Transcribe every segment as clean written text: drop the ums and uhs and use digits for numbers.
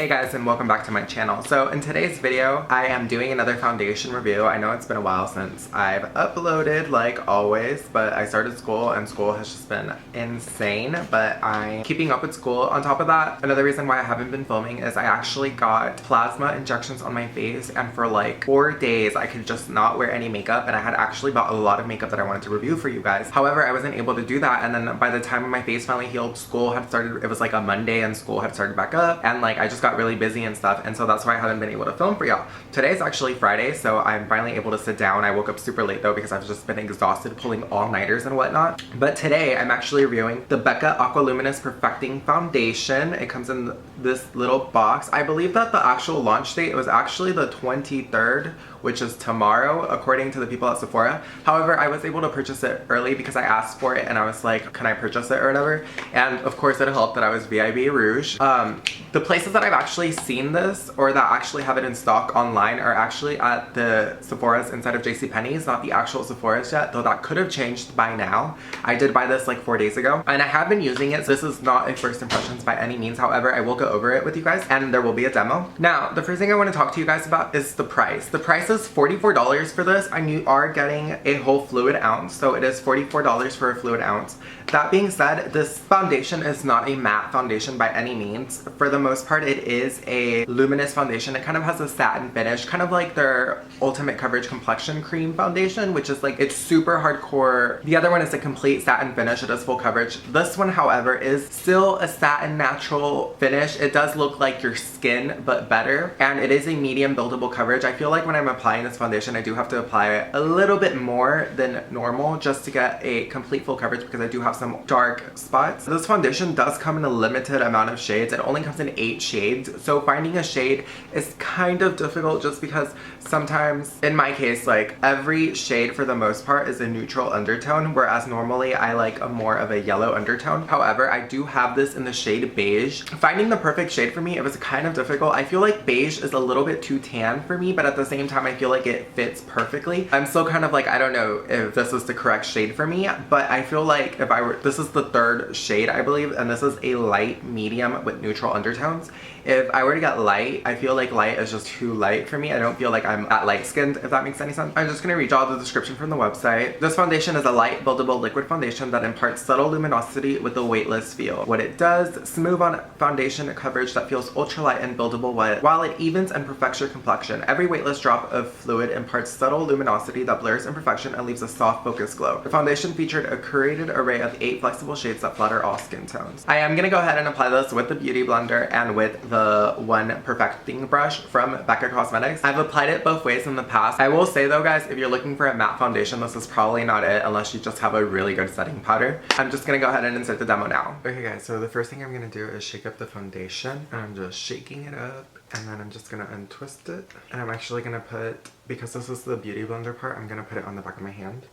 Hey guys, and welcome back to my channel. So in today's video, I am doing another foundation review. I know it's been a while since I've uploaded, like always, but I started school and school has just been insane, but I'm keeping up with school. On top of that, another reason why I haven't been filming is I actually got plasma injections on my face, and for like 4 days I could just not wear any makeup, and I had actually bought a lot of makeup that I wanted to review for you guys. However, I wasn't able to do that, and then by the time my face finally healed, school had started. It was like a Monday and school had started back up, and like I just got really busy and stuff, and so that's why I haven't been able to film for y'all. Today's actually Friday, so I'm finally able to sit down. I woke up super late though because I've just been exhausted pulling all-nighters and whatnot. But today I'm actually reviewing the Becca Aqua Luminous Perfecting Foundation. It comes in this little box. I believe that the actual launch date was actually the 23rd, which is tomorrow, according to the people at Sephora. However, I was able to purchase it early because I asked for it and I was like, can I purchase it or whatever? And of course it helped that I was VIB Rouge. The places that I've actually seen this or that actually have it in stock online are actually at the Sephora's inside of JCPenney's, not the actual Sephora's yet, though that could have changed by now. I did buy this like 4 days ago and I have been using it, so this is not a first impressions by any means. However, I will go over it with you guys and there will be a demo. Now, the first thing I want to talk to you guys about is the price. The price is $44 for this, and you are getting a whole fluid ounce, so it is $44 for a fluid ounce. That being said, this foundation is not a matte foundation by any means. For the most part, it is a luminous foundation. It kind of has a satin finish, kind of like their Ultimate Coverage Complexion Cream foundation, which is like, it's super hardcore. The other one is a complete satin finish. It is full coverage. This one, however, is still a satin natural finish. It does look like your skin, but better. And it is a medium buildable coverage. I feel like when I'm applying this foundation, I do have to apply it a little bit more than normal just to get a complete full coverage because I do have some dark spots. This foundation does come in a limited amount of shades. It only comes in 8 shades, so finding a shade is kind of difficult just because sometimes, in my case, like every shade for the most part is a neutral undertone, whereas normally I like a more of a yellow undertone. However, I do have this in the shade Beige. Finding the perfect shade for me, it was kind of difficult. I feel like Beige is a little bit too tan for me, but at the same time I feel like it fits perfectly. I'm still kind of like, I don't know if this is the correct shade for me, but I feel like if I were, this is the 3rd shade I believe, and this is a light medium with neutral undertones. If I were to get light, I feel like light is just too light for me. I don't feel like I'm that light skinned, if that makes any sense. I'm just gonna read y'all the description from the website. This foundation is a light buildable liquid foundation that imparts subtle luminosity with a weightless feel. What it does, smooth on foundation coverage that feels ultralight and buildable while it evens and perfects your complexion. Every weightless drop of fluid imparts subtle luminosity that blurs imperfection and leaves a soft focused glow. The foundation featured a curated array of 8 flexible shades that flatter all skin tones. I am gonna go ahead and apply this with the Beauty Blender and with the one perfecting brush from Becca Cosmetics. I've applied it both ways in the past. I will say though guys, if you're looking for a matte foundation, this is probably not it unless you just have a really good setting powder. I'm just gonna go ahead and insert the demo now. Okay guys, so the first thing I'm gonna do is shake up the foundation. And I'm just shaking it up and then I'm just gonna untwist it. And I'm actually gonna put, because this is the Beauty Blender part, I'm gonna put it on the back of my hand.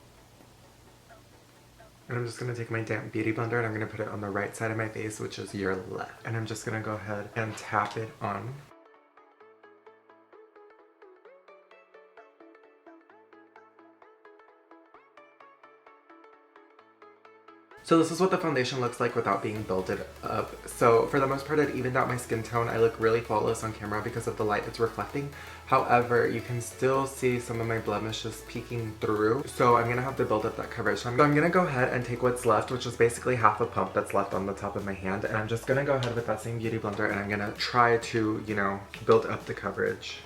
And I'm just going to take my damp Beauty Blender and I'm going to put it on the right side of my face, which is your left. And I'm just going to go ahead and tap it on. So this is what the foundation looks like without being builded up. So for the most part, it evened out my skin tone. I look really flawless on camera because of the light it's reflecting. However, you can still see some of my blemishes peeking through. So I'm gonna have to build up that coverage. So I'm gonna go ahead and take what's left, which is basically half a pump that's left on the top of my hand. And I'm just gonna go ahead with that same Beauty Blender and I'm gonna try to, you know, build up the coverage.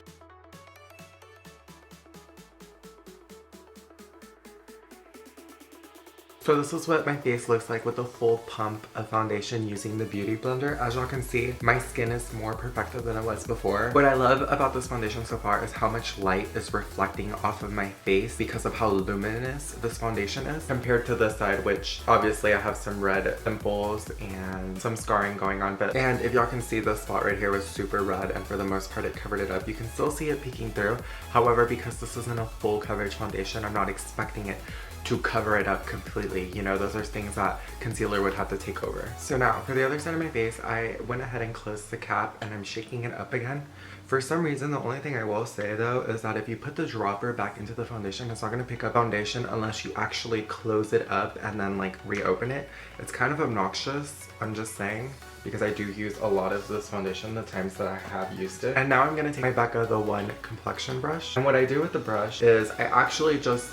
So this is what my face looks like with a full pump of foundation using the Beauty Blender. As y'all can see, my skin is more perfected than it was before. What I love about this foundation so far is how much light is reflecting off of my face because of how luminous this foundation is compared to this side, which obviously I have some red pimples and some scarring going on. And if y'all can see, this spot right here was super red and for the most part it covered it up. You can still see it peeking through. However, because this isn't a full coverage foundation, I'm not expecting it to cover it up completely. You know, those are things that concealer would have to take over. So now for the other side of my face, I went ahead and closed the cap and I'm shaking it up again. For some reason, the only thing I will say though is that if you put the dropper back into the foundation, it's not going to pick up foundation unless you actually close it up and then like reopen it. It's kind of obnoxious, I'm just saying, because I do use a lot of this foundation the times that I have used it. And now I'm going to take my Becca the One complexion brush. And what I do with the brush is I actually just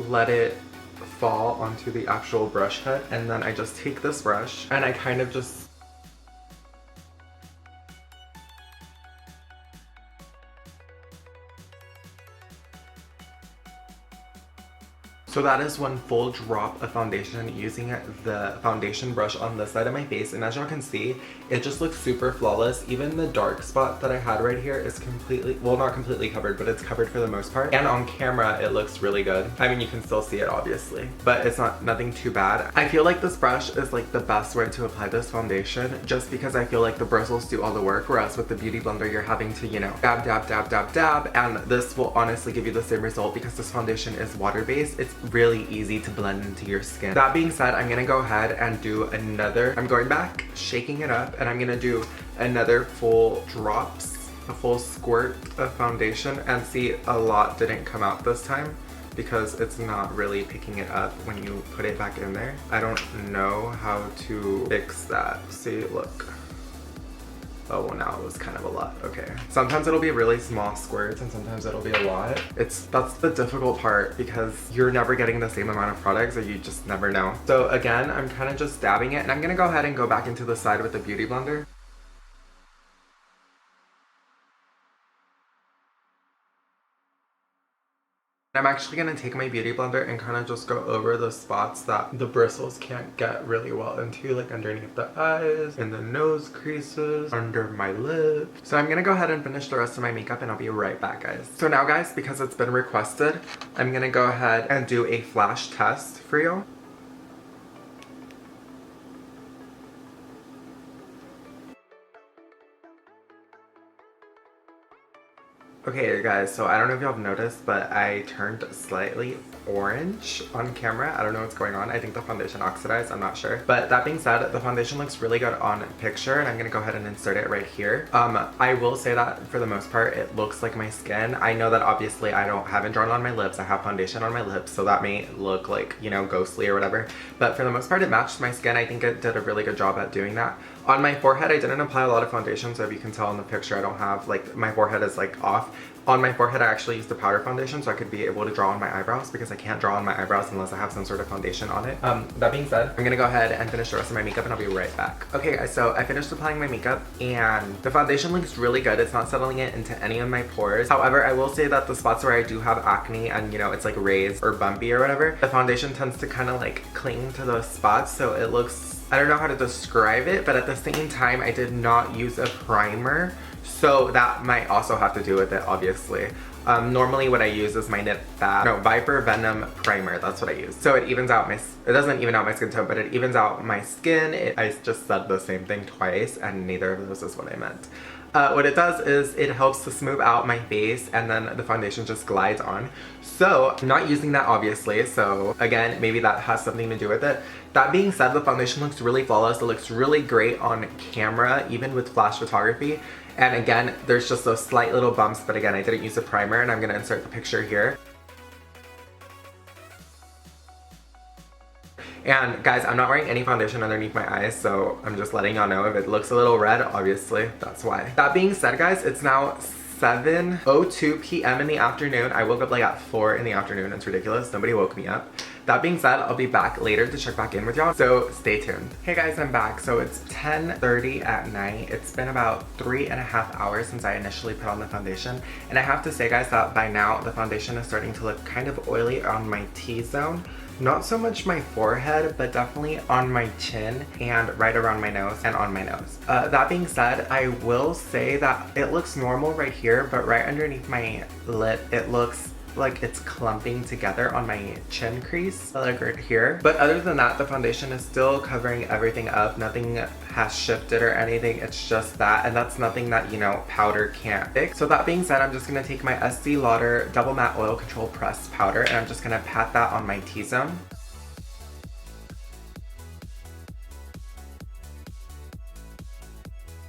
let it fall onto the actual brush head, and then I just take this brush and I kind of just so that is one full drop of foundation using the foundation brush on this side of my face, and as y'all can see, it just looks super flawless. Even the dark spot that I had right here is completely, well, not completely covered, but it's covered for the most part. And on camera, it looks really good. I mean, you can still see it obviously, but it's nothing too bad. I feel like this brush is like the best way to apply this foundation, just because I feel like the bristles do all the work, whereas with the beauty blender, you're having to, you know, dab, dab, dab, dab, dab, and this will honestly give you the same result because this foundation is water-based. It's really easy to blend into your skin. That being said, I'm gonna go ahead and do another, I'm going back, shaking it up, and I'm gonna do another full drops, a full squirt of foundation, and see, a lot didn't come out this time because it's not really picking it up when you put it back in there. I don't know how to fix that. See, look. Oh, well, now it was kind of a lot. Okay. Sometimes it'll be really small squirts and sometimes it'll be a lot. That's the difficult part because you're never getting the same amount of products, or you just never know. So again, I'm kind of just dabbing it, and I'm gonna go ahead and go back into the side with the beauty blender. I'm actually going to take my beauty blender and kind of just go over the spots that the bristles can't get really well into, like underneath the eyes, in the nose creases, under my lips. So I'm going to go ahead and finish the rest of my makeup and I'll be right back, guys. So now, guys, because it's been requested, I'm going to go ahead and do a flash test for you. Okay guys, so I don't know if y'all have noticed, but I turned slightly orange on camera. I don't know what's going on. I think the foundation oxidized, I'm not sure. But that being said, the foundation looks really good on picture, and I'm gonna go ahead and insert it right here. I will say that for the most part, it looks like my skin. I know that obviously I haven't drawn on my lips. I have foundation on my lips, so that may look like, you know, ghostly or whatever. But for the most part, it matched my skin. I think it did a really good job at doing that. On my forehead, I didn't apply a lot of foundation, so if you can tell in the picture, I don't have, like, my forehead is like off. On my forehead, I actually used the powder foundation so I could be able to draw on my eyebrows, because I can't draw on my eyebrows unless I have some sort of foundation on it. That being said, I'm gonna go ahead and finish the rest of my makeup and I'll be right back. Okay guys, so I finished applying my makeup and the foundation looks really good. It's not settling it into any of my pores. However, I will say that the spots where I do have acne and, you know, it's like raised or bumpy or whatever, the foundation tends to kind of like cling to those spots, so it looks, I don't know how to describe it, but at the same time, I did not use a primer, so that might also have to do with it, obviously. Normally what I use is my Viper Venom primer. That's what I use. So it evens out it doesn't even out my skin tone, but it evens out my skin. I just said the same thing twice, and neither of those is what I meant. What it does is it helps to smooth out my face, and then the foundation just glides on. So I'm not using that obviously, so again, maybe that has something to do with it. That being said, the foundation looks really flawless. It looks really great on camera, even with flash photography. And again, there's just those slight little bumps, but again, I didn't use a primer, and I'm gonna insert the picture here. And guys, I'm not wearing any foundation underneath my eyes, so I'm just letting y'all know if it looks a little red, obviously, that's why. That being said, guys, it's now 7:02 p.m. in the afternoon. I woke up like at 4 in the afternoon. It's ridiculous. Nobody woke me up. That being said, I'll be back later to check back in with y'all, so stay tuned. Hey guys, I'm back. So it's 10:30 at night. It's been about 3.5 hours since I initially put on the foundation. And I have to say, guys, that by now the foundation is starting to look kind of oily on my T-zone. Not so much my forehead, but definitely on my chin and right around my nose and on my nose. That being said, I will say that it looks normal right here, but right underneath my lip, it looks like it's clumping together on my chin crease, like right here. But other than that, the foundation is still covering everything up. Nothing has shifted or anything. It's just that, and that's nothing that, you know, powder can't fix. So that being said, I'm just gonna take my Estee Lauder Double Matte Oil Control Pressed Powder, and I'm just gonna pat that on my T-zone.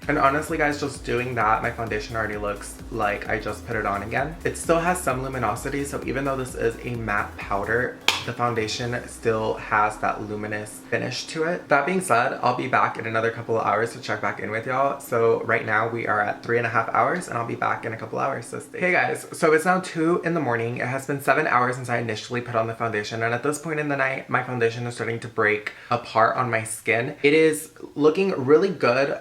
And honestly guys, just doing that, my foundation already looks like I just put it on again. It still has some luminosity, so even though this is a matte powder, the foundation still has that luminous finish to it. That being said, I'll be back in another couple of hours to check back in with y'all. So right now we are at 3.5 hours, and I'll be back in a couple hours, so stay. Hey guys, so it's now 2 in the morning. It has been 7 hours since I initially put on the foundation, and at this point in the night, my foundation is starting to break apart on my skin. It is looking really good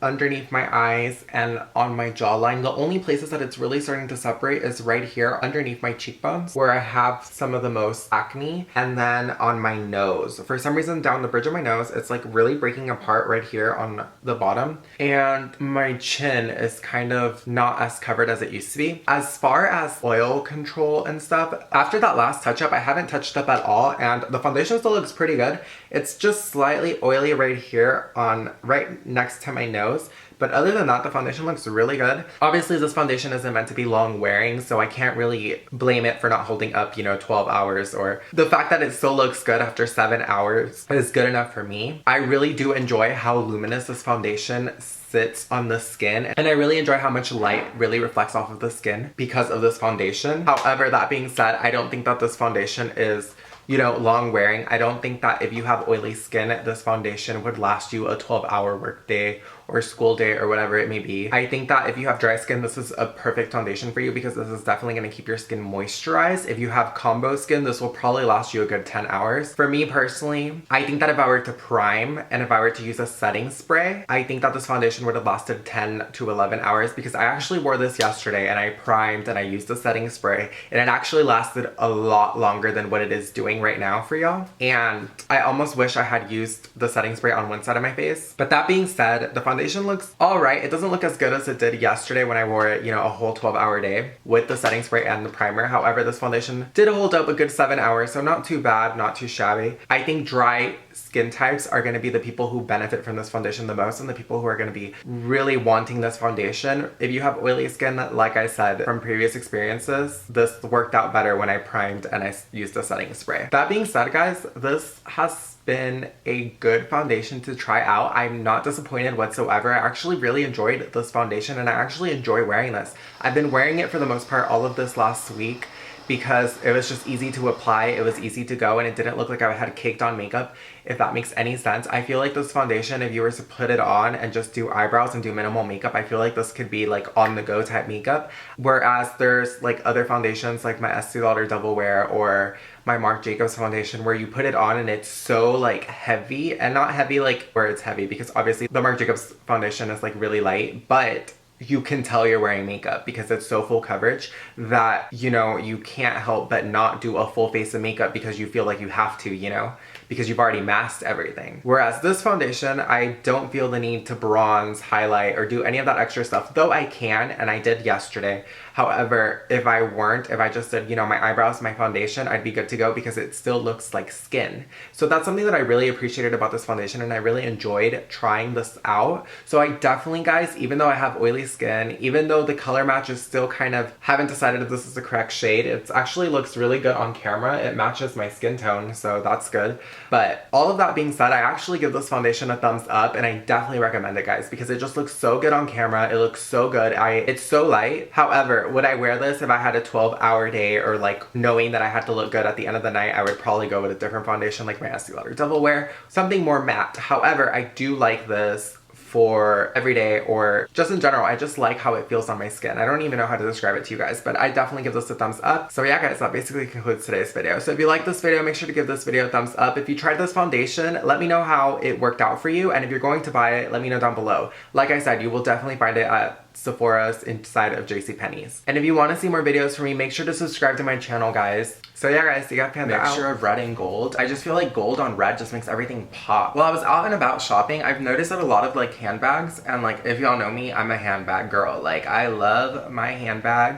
underneath my eyes and on my jawline. The only places that it's really starting to separate is right here underneath my cheekbones, where I have some of the most acne, and then on my nose. For some reason down the bridge of my nose, it's like really breaking apart right here on the bottom, and my chin is kind of not as covered as it used to be. As far as oil control and stuff, after that last touch up, I haven't touched up at all, and the foundation still looks pretty good. It's just slightly oily right here on right next to my nose, but other than that, the foundation looks really good. Obviously this foundation isn't meant to be long wearing, so I can't really blame it for not holding up, you know, 12 hours, or the fact that it still looks good after 7 hours is good enough for me. I really do enjoy how luminous this foundation sits on the skin, and I really enjoy how much light really reflects off of the skin because of this foundation. However, that being said, I don't think that this foundation is, you know, long wearing. I don't think that if you have oily skin, this foundation would last you a 12-hour work day or school day or whatever it may be. I think that if you have dry skin, this is a perfect foundation for you, because this is definitely going to keep your skin moisturized. If you have combo skin, this will probably last you a good 10 hours. For me personally, I think that if I were to prime and if I were to use a setting spray, I think that this foundation would have lasted 10 to 11 hours, because I actually wore this yesterday and I primed and I used a setting spray, and it actually lasted a lot longer than what it is doing right now for y'all. And I almost wish I had used the setting spray on one side of my face. But that being said, the foundation looks all right. It doesn't look as good as it did yesterday when I wore it, you know, a whole 12-hour day with the setting spray and the primer. However, this foundation did hold up a good 7 hours, so not too bad, not too shabby. I think dry skin types are going to be the people who benefit from this foundation the most, and the people who are going to be really wanting this foundation. If you have oily skin, like I said from previous experiences, this worked out better when I primed and I used a setting spray. That being said, guys, this has been a good foundation to try out. I'm not disappointed whatsoever. I actually really enjoyed this foundation, and I actually enjoy wearing this. I've been wearing it for the most part all of this last week, because it was just easy to apply, it was easy to go, and it didn't look like I had caked on makeup, if that makes any sense. I feel like this foundation, if you were to put it on and just do eyebrows and do minimal makeup, I feel like this could be like on the go type makeup. Whereas there's like other foundations like my Estee Lauder Double Wear or my Marc Jacobs foundation where you put it on and it's so like heavy, and not heavy like where it's heavy, because obviously the Marc Jacobs foundation is like really light, but you can tell you're wearing makeup because it's so full coverage that, you know, you can't help but not do a full face of makeup because you feel like you have to, you know, because you've already masked everything. Whereas this foundation, I don't feel the need to bronze, highlight, or do any of that extra stuff, though I can, and I did yesterday. However, if I just did, you know, my eyebrows, my foundation, I'd be good to go because it still looks like skin. So that's something that I really appreciated about this foundation, and I really enjoyed trying this out. So I definitely, guys, even though I have oily skin, even though the color match is still kind of, haven't decided if this is the correct shade, it actually looks really good on camera. It matches my skin tone, so that's good. But all of that being said, I actually give this foundation a thumbs up, and I definitely recommend it, guys, because it just looks so good on camera. It looks so good. It's so light. However, would I wear this if I had a 12-hour day, or like knowing that I had to look good at the end of the night? I would probably go with a different foundation like my Estee Lauder Double Wear, something more matte. However, I do like this for every day, or just in general. I just like how it feels on my skin. I don't even know how to describe it to you guys, but I definitely give this a thumbs up. So yeah, guys, that basically concludes today's video. So if you like this video, make sure to give this video a thumbs up. If you tried this foundation, let me know how it worked out for you, and if you're going to buy it, let me know down below. Like I said, you will definitely find it at Sephora's inside of JCPenney's. And if you want to see more videos from me, make sure to subscribe to my channel, guys. So yeah, guys, DGAFpanda mixture of red and gold. I just feel like gold on red just makes everything pop. While I was out and about shopping, I've noticed that a lot of like handbags, and like if y'all know me, I'm a handbag girl. Like I love my handbags.